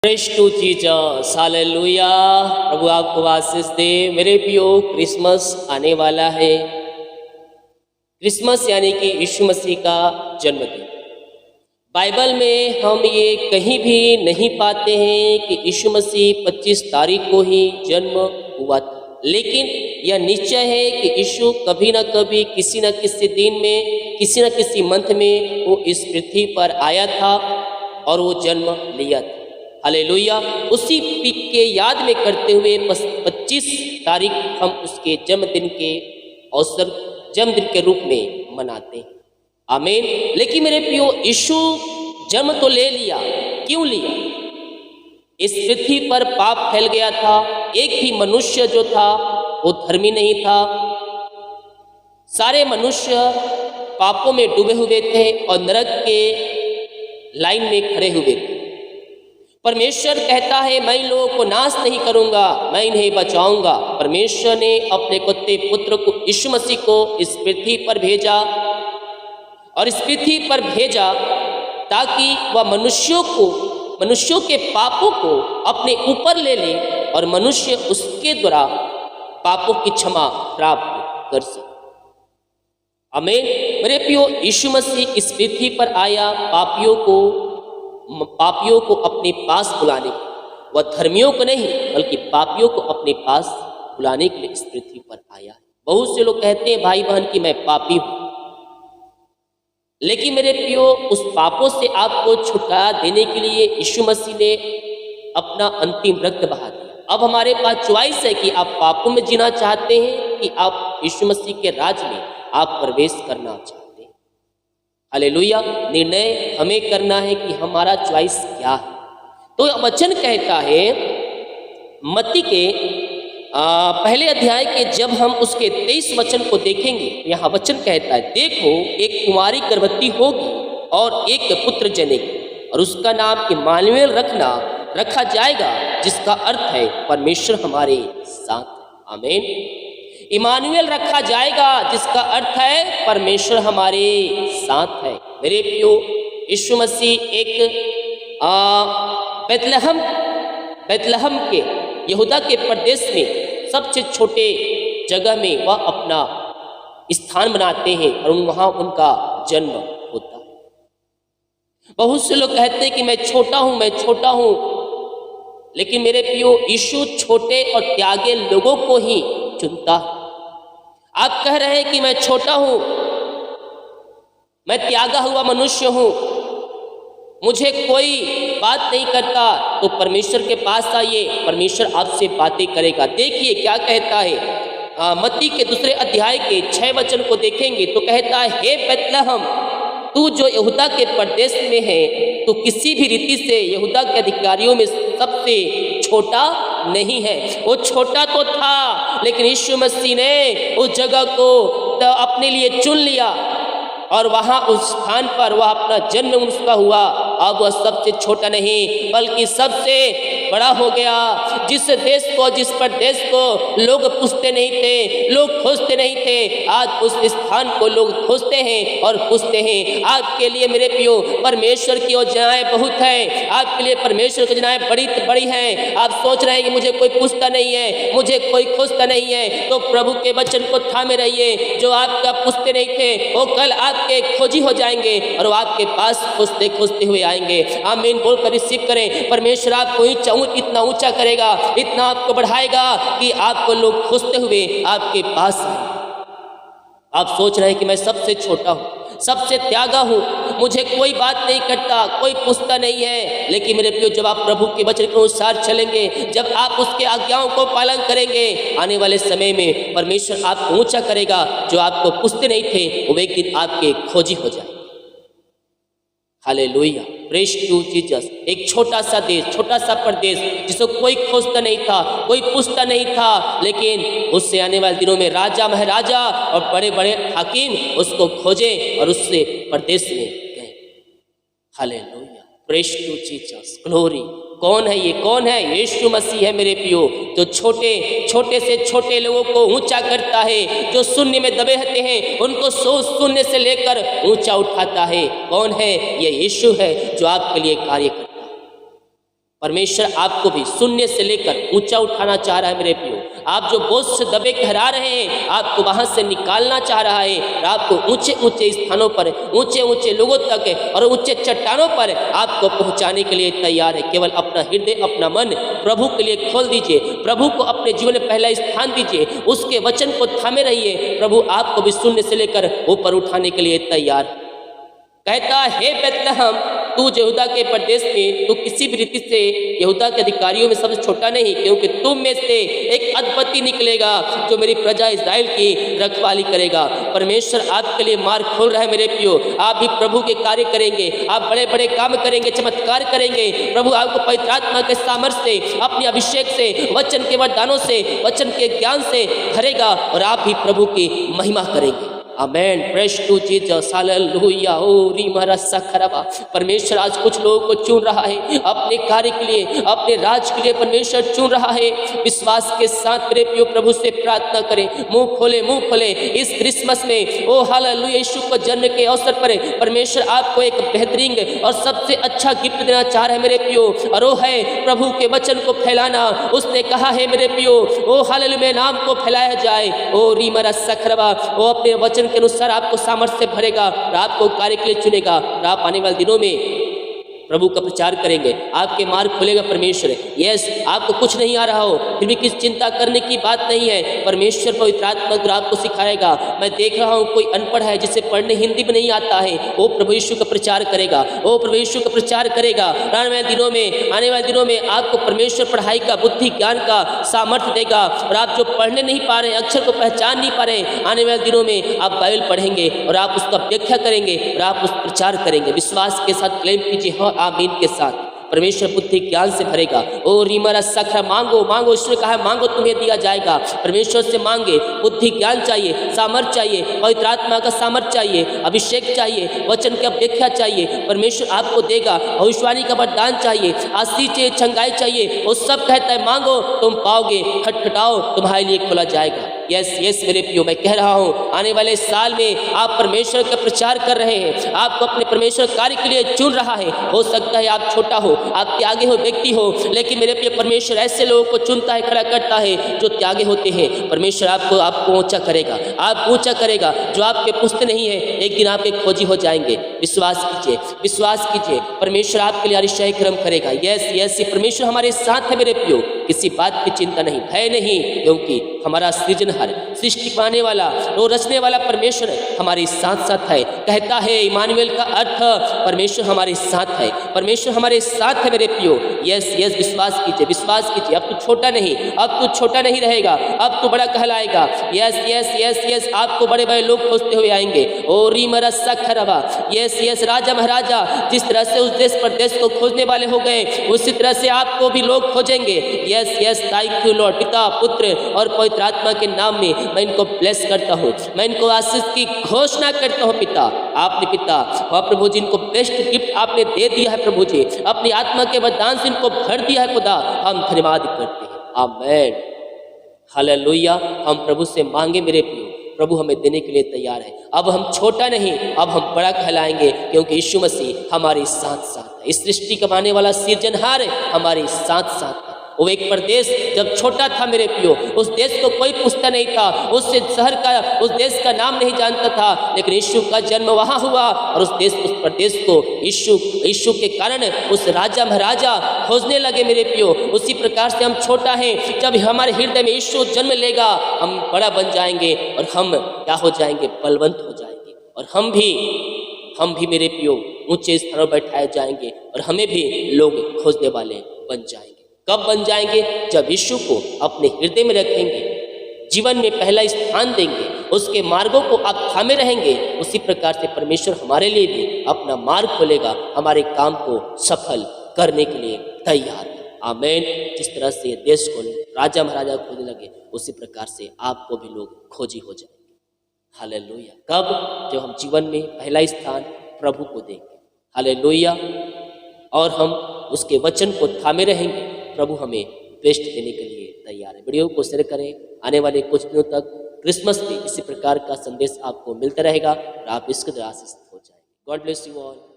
Praise to Jesus, hallelujah. प्रभु आपको आशीष दे। मेरे प्रियो, क्रिसमस आने वाला है। क्रिसमस यानी कि यीशु मसीह का जन्मदिन। बाइबल में हम ये कहीं भी नहीं पाते हैं कि यीशु मसीह 25 तारीख को ही जन्म हुआ था, लेकिन यह निश्चय है कि यीशु कभी न कभी किसी न किसी दिन में, किसी न किसी मंथ में वो इस पृथ्वी पर आया था और वो जन्म लिया था। हालेलुया। उसी पीक के याद में करते हुए 25 तारीख हम उसके जन्मदिन के अवसर, जन्मदिन के रूप में मनाते हैं। आमीन। लेकिन मेरे प्रियो, यीशु जन्म तो ले लिया, क्यों लिया? इस पृथ्वी पर पाप फैल गया था। एक भी मनुष्य जो था वो धर्मी नहीं था। सारे मनुष्य पापों में डूबे हुए थे और नरक के लाइन में खड़े हुए थे। परमेश्वर कहता है, मैं इन लोगों को नाश नहीं करूंगा, मैं इन्हें बचाऊंगा। परमेश्वर ने अपने कुत्ते पुत्र को, यीशु मसीह को इस पृथ्वी पर भेजा और इस पृथ्वी पर भेजा ताकि वह मनुष्यों के पापों को अपने ऊपर ले ले और मनुष्य उसके द्वारा पापों की क्षमा प्राप्त कर सके। आमीन। मेरे प्रियो, यीशु मसीह इस पृथ्वी पर आया पापियों को अपने पास बुलाने के लिए। वह धर्मियों को नहीं बल्कि पापियों को अपने पास बुलाने के लिए इस पृथ्वी पर आया है। बहुत से लोग कहते हैं भाई बहन कि मैं पापी हूं, लेकिन मेरे प्रियो, उस पापों से आपको छुटकारा देने के लिए यीशु मसीह ने अपना अंतिम रक्त बहा दिया। अब हमारे पास चॉइस है कि आप पापों में जीना चाहते हैं कि आप यीशु मसीह के राज में आप प्रवेश करना चाहते हैं। हालेलुया। निर्णय हमें करना है कि हमारा चॉइस क्या है। तो वचन कहता है मत्ती के पहले अध्याय के, जब हम उसके 23 वचन को देखेंगे, यहाँ वचन कहता है, देखो एक कुमारी गर्भवती होगी और एक पुत्र जनेगी और उसका नाम इम्मानुएल रखा जाएगा, जिसका अर्थ है परमेश्वर हमारे साथ। आमीन। इम्मानुएल रखा जाएगा, जिसका अर्थ है परमेश्वर हमारे साथ है। मेरे प्रियो, यीशु मसीह एक बैतलहम के यहूदा के प्रदेश में सबसे छोटे जगह में वह अपना स्थान बनाते हैं और वहाँ उनका जन्म होता है। बहुत से लोग कहते हैं कि मैं छोटा हूँ, लेकिन मेरे प्रियो, यीशु छोटे और त्यागे लोगों को ही चुनता है। आप कह रहे हैं कि मैं छोटा हूं, मैं त्यागा हुआ मनुष्य हूं, मुझे कोई बात नहीं करता, तो परमेश्वर के पास आइए, परमेश्वर आपसे बातें करेगा। देखिए क्या कहता है। मत्ती के दूसरे अध्याय के 6 वचन को देखेंगे तो कहता है, हे बैतलहम, तू जो यहूदा के प्रदेश में है, तो किसी भी रीति से यहूदा के अधिकारियों में सबसे छोटा नहीं है। वो छोटा तो था, लेकिन यीशु मसीह ने उस जगह को अपने लिए चुन लिया और वहाँ उस स्थान पर वह अपना जन्म उसका हुआ। अब वह सबसे छोटा नहीं बल्कि सबसे बड़ा हो गया। जिस देश को, जिस प्रदेश को लोग पूछते नहीं थे, लोग खोजते नहीं थे, आज उस स्थान को लोग खोजते हैं और पूछते हैं। आपके लिए मेरे प्रियो, परमेश्वर की योजनाएं बहुत है। आपके लिए परमेश्वर की योजनाएं बड़ी हैं। आप सोच रहे हैं कि मुझे कोई पूछता नहीं है, मुझे कोई खोजता नहीं है, तो प्रभु के वचन को थामे रहिए। जो आपका पूछते नहीं थे वो कल आपके खोजी हो जाएंगे और वो आपके पास खोजते खोजते हुए आएंगे। आमीन बोलकर रिसीव करें। परमेश्वर आपको इतना ऊंचा करेगा, इतना आपको बढ़ाएगा कि आपको लोग खोजते हुए आपके पास आए। आप सोच रहे हैं कि मैं सबसे छोटा हूं, सबसे त्यागा हूं, मुझे कोई बात नहीं करता, कोई पूछता नहीं है। लेकिन मेरे प्रियो, जब आप प्रभु के वचन के अनुसार चलेंगे, जब आप उसके आज्ञाओं को पालन करेंगे, आने वाले समय में परमेश्वर आपको ऊंचा करेगा। जो आपको पूछते नहीं थे वो एक दिन आपके खोजी हो जाए। हालेलुया। Praise to Jesus. एक छोटा सा देश, छोटा सा प्रदेश, जिसको कोई खोजता नहीं था, कोई पूछता नहीं था, लेकिन उससे आने वाले दिनों में राजा महाराजा और बड़े बड़े हाकिम उसको खोजे और उससे प्रदेश में गए। Hallelujah. Praise to Jesus. Glory. कौन है ये? कौन है? यीशु मसीह है मेरे प्रियो, जो छोटे से छोटे लोगों को ऊंचा करता है, जो शून्य में दबे रहते हैं उनको शून्य से लेकर ऊंचा उठाता है। कौन है? ये यीशु है जो आपके लिए कार्य करता है। परमेश्वर आपको भी शून्य से लेकर ऊंचा उठाना चाह रहा है मेरे प्रियो। आप जो बोझ से दबे कहरा रहे हैं, आपको वहां से निकालना चाह रहा है और आपको ऊंचे ऊंचे स्थानों पर, ऊंचे ऊंचे लोगों तक और ऊंचे चट्टानों पर आपको पहुंचाने के लिए तैयार है। केवल अपना हृदय, अपना मन प्रभु के लिए खोल दीजिए, प्रभु को अपने जीवन में पहला स्थान दीजिए, उसके वचन को थामे रहिए। प्रभु आपको भी शून्य से लेकर ऊपर उठाने के लिए तैयार है। कहता है बेतलहम, तू यहूदा के प्रदेश में, तू किसी भी रीति से यहूदा के अधिकारियों में सबसे छोटा नहीं, क्योंकि तुम में से एक अद्वितीय निकलेगा जो मेरी प्रजा इस्राएल की रखवाली करेगा। परमेश्वर आपके लिए मार्ग खोल रहा है मेरे प्रियो। आप भी प्रभु के कार्य करेंगे, आप बड़े बड़े काम करेंगे, चमत्कार करेंगे। प्रभु आपको पवित्र आत्मा के सामर्थ्य से, अपने अभिषेक से, वचन के वरदानों से, वचन के ज्ञान से भरेगा और आप भी प्रभु की महिमा करेंगे। आमेन, प्रेज टू जीसस, हालेलुया। ओ रीमरा सखरवा। परमेश्वर आज कुछ लोगों को चुन रहा है अपने कार्य के लिए, अपने राज के लिए परमेश्वर चुन रहा है। विश्वास के साथ मेरे प्रियो प्रभु से प्रार्थना करें, मुंह खोले इस क्रिसमस में। ओ हालेलुया, यीशु को जन्म के अवसर पर परमेश्वर आपको एक बेहतरीन और सबसे अच्छा गिफ्ट देना चाह रहे हैं मेरे प्रियो, और वो है प्रभु के वचन को फैलाना। उसने कहा है मेरे प्रियो, ओ हालेलुया, नाम को फैलाया जाए। ओ रीमरा सखरवा, वो अपने वचन के अनुसार आपको सामर्थ्य से भरेगा और आपको कार्य के लिए चुनेगा और आप आने वाले दिनों में प्रभु का प्रचार करेंगे। आपके मार्ग खोलेगा परमेश्वर। यस, आपको कुछ नहीं आ रहा हो फिर भी किसी चिंता करने की बात नहीं है। परमेश्वर पवित्र आत्मा आपको सिखाएगा। मैं देख रहा हूँ कोई अनपढ़ है जिसे पढ़ने हिंदी में नहीं आता है, वो प्रभु यीशु का प्रचार करेगा, वो प्रभु यीशु का प्रचार करेगा। आने वाले दिनों में आपको परमेश्वर पढ़ाई का, बुद्धि ज्ञान का सामर्थ्य देगा। और आप जो पढ़ने नहीं पा रहे, अक्षर को पहचान नहीं पा रहे, आने वाले दिनों में आप बाइबल पढ़ेंगे और आप उसका व्याख्या करेंगे और आप उस प्रचार करेंगे। विश्वास के साथ क्लेम कीजिए, हाँ आमीन के साथ। परमेश्वर बुद्धि ज्ञान से भरेगा। ओ रीमरा सखरा, मांगो, उसने कहा मांगो तुम्हें दिया जाएगा। परमेश्वर से मांगे, बुद्धि ज्ञान चाहिए, सामर्थ चाहिए, पवित्र आत्मा का सामर्थ चाहिए, अभिषेक चाहिए, वचन की व्याख्या चाहिए, परमेश्वर आपको देगा। भविष्यवाणी का वरदान चाहिए, आशीष चाहिए, छंगाई चाहिए, वो सब कहता है मांगो तुम पाओगे, खटखटाओ तुम्हारे लिए खोला जाएगा। यस मेरे प्रियो, मैं कह रहा हूँ आने वाले साल में आप परमेश्वर का प्रचार कर रहे हैं, आपको अपने परमेश्वर कार्य के लिए चुन रहा है। हो सकता है आप छोटा हो, आप त्यागे हो व्यक्ति हो, लेकिन मेरे प्रिय परमेश्वर ऐसे लोगों को चुनता है, खड़ा करता है जो त्यागे होते हैं। परमेश्वर आपको ऊंचा करेगा, आप ऊंचा करेगा। जो आपके पुछते नहीं है, एक दिन आपके खोजी हो जाएंगे। विश्वास कीजिए, परमेश्वर आपके लिए अतिशय कर्म करेगा। यस, परमेश्वर हमारे साथ है मेरे प्रियो। किसी बात की चिंता नहीं, भय नहीं, क्योंकि हमारा सृजनहार, सृष्टि पाने वाला, वो रचने वाला परमेश्वर हमारे साथ है। कहता है इमानुएल का अर्थ परमेश्वर हमारे साथ है, परमेश्वर हमारे साथ है मेरे प्रियो। यस, विश्वास कीजिए। अब तो छोटा नहीं रहेगा, अब तो बड़ा कहलाएगा। यस, आपको बड़े बड़े लोग खोजते हुए आएंगे। ओ रीमरा सखरवा। यस, राजा महाराजा जिस तरह से उस देश प्रदेश को खोजने वाले हो गए, उसी तरह से आपको भी लोग खोजेंगे। Yes, thank you Lord. पिता, पुत्र और पवित्र आत्मा के नाम में मैं इनको ब्लेस करता हूँ, मैं इनको आशीष की घोषणा करता हूँ। पिता, आपने पिता और प्रभु जी इनको बेस्ट गिफ्ट आपने दे दिया है प्रभु जी, अपनी आत्मा के वरदान से इनको भर दिया है खुदा, हम धन्यवाद करते हैं। आमेन, हालेलुया। हम प्रभु से मांगे मेरे प्रियो, प्रभु हमें देने के लिए तैयार है। अब हम छोटा नहीं, अब हम बड़ा कहलाएंगे, क्योंकि यीशु मसीह हमारे साथ है। इस सृष्टि कमाने वाला सृजनहार हमारे साथ है। वो एक प्रदेश जब छोटा था मेरे प्रियो, उस देश को कोई पूछता नहीं था, उस शहर का, उस देश का नाम नहीं जानता था, लेकिन यीशु का जन्म वहाँ हुआ और उस प्रदेश को यीशु के कारण उस राजा महाराजा खोजने लगे मेरे प्रियो। उसी प्रकार से हम छोटा हैं, जब हमारे हृदय में यीशु जन्म लेगा, हम बड़ा बन जाएंगे और हम क्या हो जाएंगे, बलवंत हो जाएंगे। और हम भी मेरे प्रियो ऊंचे स्थानों पर बैठाए जाएंगे और हमें भी लोग खोजने वाले बन जाएंगे। कब बन जाएंगे? जब यीशु को अपने हृदय में रखेंगे, जीवन में पहला स्थान देंगे, उसके मार्गों को आप थामे रहेंगे। उसी प्रकार से परमेश्वर हमारे लिए भी अपना मार्ग खोलेगा, हमारे काम को सफल करने के लिए तैयार है। आमीन। जिस तरह से देश को राजा महाराजा खोजने लगे, उसी प्रकार से आपको भी लोग खोजी हो जाएंगे। हालेलुया। कब? जब हम जीवन में पहला स्थान प्रभु को देंगे। हालेलुया। और हम उसके वचन को थामे रहेंगे, प्रभु हमें बेस्ट देने के लिए तैयार है। वीडियो को शेयर करें। आने वाले कुछ दिनों तक क्रिसमस में इसी प्रकार का संदेश आपको मिलता रहेगा और आप इसके द्वारा आशीषित हो जाएंगे। God bless you all.